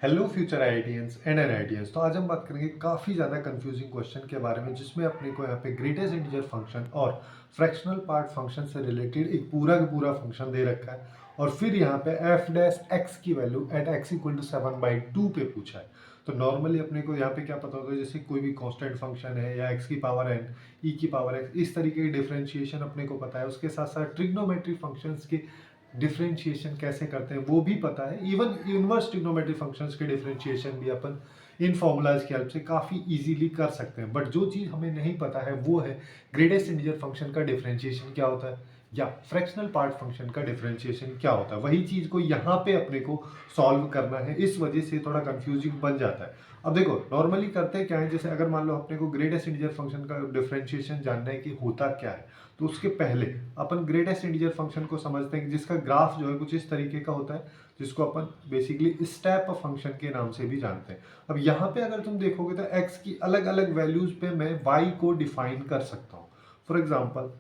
Hello future IITians and NITians. तो आज हम बात करेंगे काफ़ी ज़्यादा कंफ्यूजिंग क्वेश्चन के बारे में, जिसमें अपने को यहाँ पे ग्रेटेस्ट इंटीजर फंक्शन और फ्रैक्शनल पार्ट फंक्शन से रिलेटेड एक पूरा का पूरा फंक्शन दे रखा है और फिर यहाँ पे एफ डैश एक्स की value at X equal to 7/2 पे पूछा है। तो नॉर्मली अपने को यहाँ पे क्या पता होता है, जैसे कोई भी कांस्टेंट फंक्शन है या एक्स की पावर एन ई की पावर एक्स, इस तरीके की डिफरेंशिएशन अपने को पता है। उसके साथ साथ ट्रिग्नोमेट्री फंक्शंस के डिफरेंशिएशन कैसे करते हैं वो भी पता है। इवन इनवर्स ट्रिग्नोमेट्री फंक्शंस के डिफरेंशिएशन भी अपन इन फॉर्मूलाज की हेल्प से काफ़ी इजीली कर सकते हैं। बट जो चीज़ हमें नहीं पता है वो है ग्रेटेस्ट इंटीजर फंक्शन का डिफरेंशिएशन क्या होता है या फ्रैक्शनल पार्ट फंक्शन का डिफरेंशिएशन क्या होता है। वही चीज़ को यहाँ पे अपने को सॉल्व करना है, इस वजह से थोड़ा कंफ्यूजिंग बन जाता है। अब देखो नॉर्मली करते क्या है, जैसे अगर मान लो अपने को ग्रेटेस्ट इंटीजर फंक्शन का डिफरेंशिएशन जानना है कि होता क्या है, तो उसके पहले अपन ग्रेटेस्ट इंटीजर फंक्शन को समझते हैं कि जिसका ग्राफ जो है कुछ इस तरीके का होता है, जिसको अपन बेसिकली स्टेप फंक्शन के नाम से भी जानते हैं। अब यहाँ पे अगर तुम देखोगे तो x की अलग अलग वैल्यूज पे मैं y को डिफाइन कर सकता हूँ। फॉर एग्जाम्पल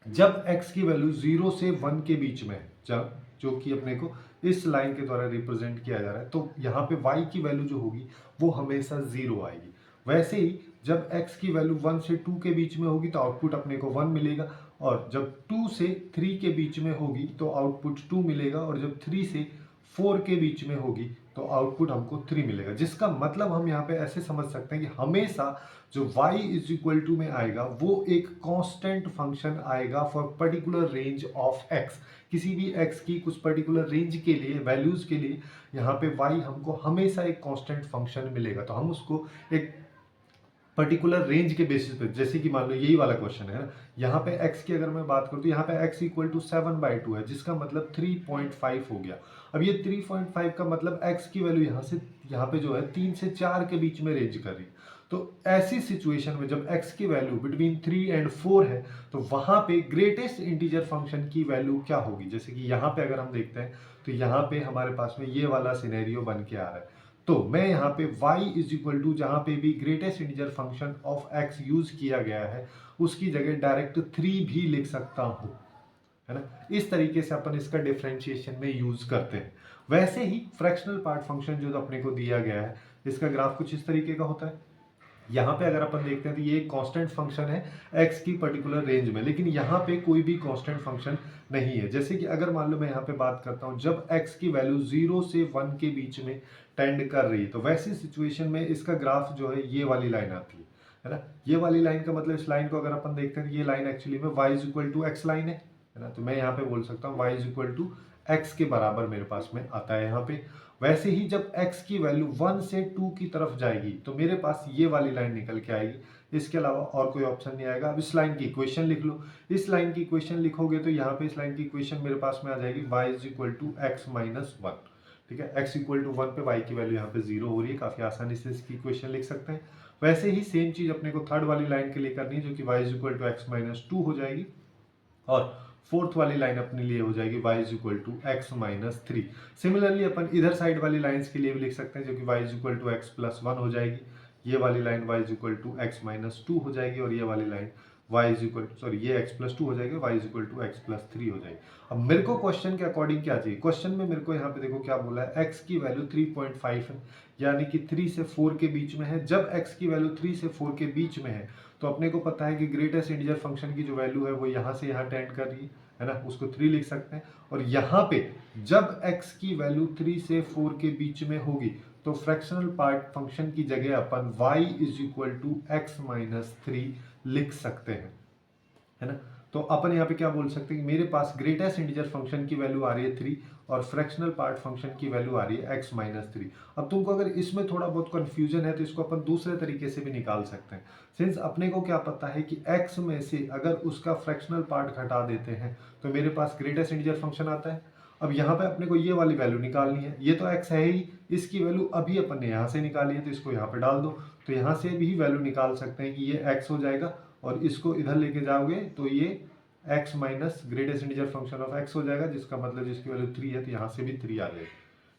जब x की वैल्यू 0 से 1 के बीच में है, जब जो कि अपने को इस लाइन के द्वारा रिप्रेजेंट किया जा रहा है, तो यहाँ पे y की वैल्यू जो होगी वो हमेशा 0 आएगी। वैसे ही जब x की वैल्यू 1 से 2 के बीच में होगी तो आउटपुट अपने को 1 मिलेगा, और जब 2 से 3 के बीच में होगी तो आउटपुट 2 मिलेगा, और जब 3 से 4 के बीच में होगी तो आउटपुट हमको 3 मिलेगा। जिसका मतलब हम यहाँ पे ऐसे समझ सकते हैं कि हमेशा जो y इज इक्वल टू में आएगा वो एक कांस्टेंट फंक्शन आएगा for particular range of x। किसी भी x की कुछ पर्टिकुलर रेंज के लिए, वैल्यूज के लिए यहाँ पे y हमको हमेशा एक कांस्टेंट फंक्शन मिलेगा। तो हम उसको एक पर्टिकुलर रेंज के बेसिस पे, जैसे कि मान लो यही वाला क्वेश्चन है ना, यहाँ पे x की अगर मैं बात करूँ तो यहाँ पे x इक्वल टू 7/2 है, जिसका मतलब 3.5 हो गया। अब ये 3.5 का मतलब x की वैल्यू यहाँ से यहाँ पे जो है 3 से 4 के बीच में रेंज कर रही है। तो ऐसी सिचुएशन में जब x की वैल्यू बिटवीन 3 एंड 4 है तो वहां पे ग्रेटेस्ट इंटीजर फंक्शन की वैल्यू क्या होगी। जैसे कि यहाँ पे अगर हम देखते हैं तो यहाँ पे हमारे पास में ये वाला सिनेरियो बन के आ रहा है। तो मैं यहाँ पे y इज इक्वल टू जहाँ पे भी greatest integer function of x use किया गया है उसकी जगह डायरेक्ट 3 भी लिख सकता हूँ, है ना। इस तरीके से अपन इसका डिफरेंशिएशन में यूज करते हैं। वैसे ही फ्रैक्शनल पार्ट फंक्शन जो अपने को दिया गया है, इसका ग्राफ कुछ इस तरीके का होता है। यहाँ पे अगर अपन देखते हैं तो ये कांस्टेंट फंक्शन है x की पर्टिकुलर रेंज में, लेकिन यहाँ पे कोई भी कांस्टेंट फंक्शन नहीं है। जैसे कि अगर मान लो मैं यहाँ पे बात करता हूँ जब x की वैल्यू 0 से 1 के बीच में टेंड कर रही है, तो वैसी सिचुएशन में इसका ग्राफ जो है ये वाली लाइन आती है ना। ये वाली लाइन का मतलब इस लाइन को अगर अपन देखते हैं तो ये लाइन एक्चुअली में y is equal to X line है ना। तो मैं यहाँ पे बोल सकता हूँ y is equal to X के बराबर मेरे पास में आता है यहाँ पे। वैसे ही जब x की वैल्यू 1 से 2 की तरफ जाएगी तो मेरे पास ये वाली लाइन निकल के आएगी, इसके अलावा और कोई ऑप्शन नहीं आएगा। अब इस लाइन की इक्वेशन लिख लो। इस लाइन की इक्वेशन लिखोगे तो यहाँ पे इस लाइन की इक्वेशन मेरे पास में आ जाएगी y is equal to x minus 1। ठीक है, x इक्वल टू 1 पे y की वैल्यू यहाँ पे 0 हो रही है, काफी आसानी से इसकी इक्वेशन लिख सकते हैं। वैसे ही सेम चीज अपने को थर्ड वाली लाइन के लिए करनी है, जो कि y is equal to x minus 2 हो जाएगी, और फोर्थ वाली लाइन अपने लिए हो जाएगी y is equal to x minus 3। Similarly अपन इधर साइड वाली लाइंस के लिए भी लिख सकते हैं, जो कि y is equal to X plus 1 हो जाएगी। ये वाली line y is equal to x minus 2 हो जाएगी, और ये वाली line y is equal to sorry ये x प्लस 2 हो जाएगी, y is equal to X plus 3 हो जाएगी। अब मेरे को क्वेश्चन के अकॉर्डिंग क्या चाहिए, क्वेश्चन में मेरे को यहाँ पे देखो क्या बोला है, x की वैल्यू 3.5 है, यानी कि 3 से 4 के बीच में है। जब x की वैल्यू 3 से 4 के बीच में है तो अपने को पता है कि ग्रेटेस्ट इंटीजर फंक्शन की जो वैल्यू है वो यहाँ से यहाँ टेंड कर रही है ना, उसको 3 लिख सकते हैं। और यहाँ पे जब x की वैल्यू 3 से 4 के बीच में होगी तो फ्रैक्शनल पार्ट फंक्शन की जगह अपन y is equal to x minus 3 लिख सकते हैं, है ना। तो अपन यहाँ पे क्या बोल सकते हैं कि मेरे पास ग्रेटेस्ट इंटीजर फंक्शन की वैल्यू आ रही है 3 और फ्रैक्शनल पार्ट फंक्शन की वैल्यू आ रही है x माइनस 3। अब तुमको अगर इसमें थोड़ा बहुत कंफ्यूजन है तो इसको अपन दूसरे तरीके से भी निकाल सकते हैं। सिंस अपने को क्या पता है कि x में से अगर उसका फ्रैक्शनल पार्ट घटा देते हैं तो मेरे पास ग्रेटेस्ट इंटीजर फंक्शन आता है। अब यहाँ पे अपने को ये वाली वैल्यू निकालनी है, ये तो x है ही, इसकी वैल्यू अभी अपन ने यहाँ से निकाली है तो इसको यहाँ पे डाल दो, तो यहाँ से भी वैल्यू निकाल सकते हैं कि ये x हो जाएगा, और इसको इधर लेके जाओगे तो ये x minus greatest integer function of x हो जाएगा, जिसका मतलब जिसकी वैल्यू 3 है तो यहाँ से भी 3 आ जाएगी।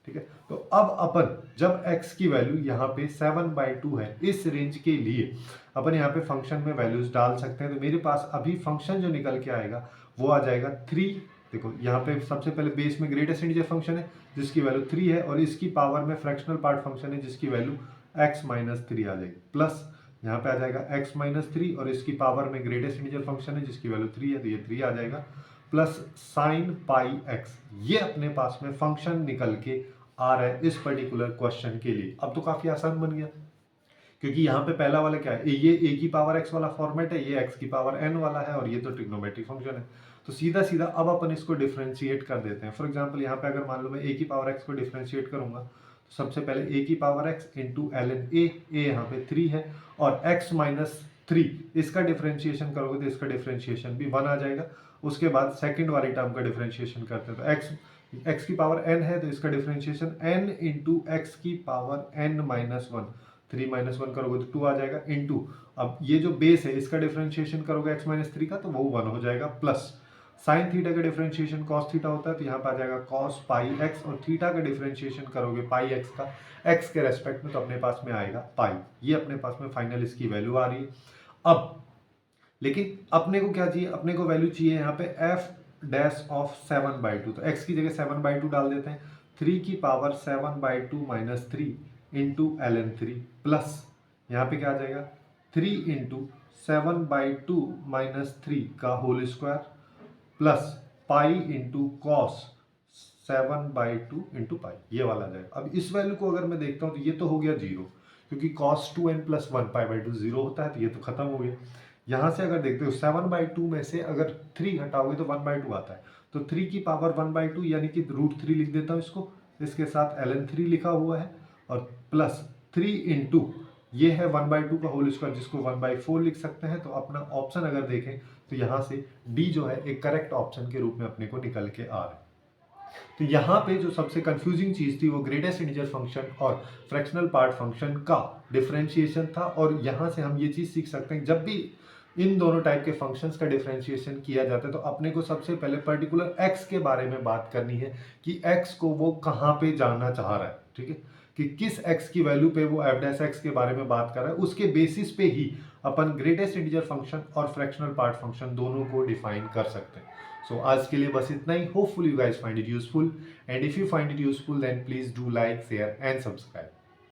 ठीक है, तो अब अपन जब x की वैल्यू यहाँ पे 7/2 है, इस रेंज के लिए अपन यहाँ पे फंक्शन में वैल्यूज डाल सकते हैं। तो मेरे पास अभी फंक्शन जो निकल के आएगा वो आ जाएगा 3 देखो यहाँ पे सबसे पहले बेस में ग्रेटेस्ट इंटीजर फंक्शन है जिसकी वैल्यू 3 है, और इसकी पावर में फ्रैक्शनल पार्ट फंक्शन है जिसकी वैल्यू x माइनस 3 आ जाएगी, प्लस यहाँ पे आ जाएगा x माइनस 3 और इसकी पावर में ग्रेटेस्ट इंटीजर फंक्शन है जिसकी वैल्यू 3 है, तो ये 3 आ जाएगा, प्लस साइन पाई x। ये अपने पास में फंक्शन निकल के आ रहा है इस पर्टिकुलर क्वेश्चन के लिए। अब तो काफी आसान बन गया, क्योंकि यहाँ पे पहला वाला क्या है, ये a की पावर x वाला फॉर्मेट है, ये x की पावर n वाला है, और ये तो ट्रिग्नोमेट्रिक फंक्शन है। तो सीधा सीधा अब अपन इसको डिफरेंशिएट कर देते हैं। फॉर एग्जांपल यहाँ पे अगर मान लो मैं a की पावर x को डिफरेंशिएट करूंगा, तो सबसे पहले a की power x into ln a, यहाँ पे 3 है, और x माइनस 3 इसका डिफरेंशिएशन करोगे तो इसका डिफरेंशिएशन भी 1 आ जाएगा। उसके बाद सेकेंड वाली टर्म का डिफरेंशिएशन करते हैं, तो x की पावर n है तो इसका डिफरेंशिएशन n इंटू एक्स की पावर n माइनस 1, 3 माइनस 1 करोगे तो 2 आ जाएगा, इंटू अब ये जो बेस है इसका डिफरेंशिएशन करोगे x माइनस 3 का तो वो 1 हो जाएगा, प्लस साइन थीटा का डिफरेंशिएशन कॉस थीटा होता है तो यहाँ पर आ जाएगा कॉस पाई x, और थीटा का डिफरेंशिएशन करोगे पाई x का x के रेस्पेक्ट में तो अपने पास में आएगा पाई। ये अपने पास में फाइनल इसकी वैल्यू आ रही है। अब लेकिन अपने को क्या चाहिए, अपने को वैल्यू चाहिए यहाँ पे f डैश ऑफ 7/2, तो x की जगह 7/2 डाल देते हैं, 3 की power 7/2 minus 3 into ln 3, plus यहाँ पे क्या आ जाएगा 3 इंटू 7/2 माइनस 3 का whole square, plus pi into cos 7/2 into pi, ये वाला आ जाएगा। अब इस वैल्यू को अगर मैं देखता हूँ तो ये तो हो गया 0, क्योंकि cos 2n प्लस 1 पाई/2 0 होता है, तो ये तो खत्म हो गया। यहाँ से अगर देखते हो 7/2 में से अगर 3 घटाओगे तो 1/2 आता है, तो 3 की पावर 1/2 यानी कि √3 लिख देता हूँ इसको, इसके साथ ln 3 लिखा हुआ है, और प्लस 3 इंटू ये है 1/2 का होल स्क्वायर जिसको 1/4 लिख सकते हैं। तो अपना ऑप्शन अगर देखें तो यहाँ से डी जो है एक करेक्ट ऑप्शन के रूप में अपने को निकल के आ रहा है। तो यहाँ पे जो सबसे कंफ्यूजिंग चीज थी वो ग्रेटेस्ट इंटीजर फंक्शन और फ्रैक्शनल पार्ट फंक्शन का डिफरेंशिएशन था, और यहाँ से हम ये चीज सीख सकते हैं जब भी इन दोनों टाइप के फंक्शंस का डिफरेंशिएशन किया जाता है तो अपने को सबसे पहले पर्टिकुलर x के बारे में बात करनी है कि x को वो कहाँ पे जानना चाह रहा है, ठीक है, कि किस x की वैल्यू पे वो f डैश x के बारे में बात कर रहा है, उसके बेसिस पे ही अपन ग्रेटेस्ट इंटीजर फंक्शन और फ्रैक्शनल पार्ट फंक्शन दोनों को डिफाइन कर सकते हैं। सो आज के लिए बस इतना ही। Hopefully you guys find it useful, and if you find it useful then please do like, share and subscribe.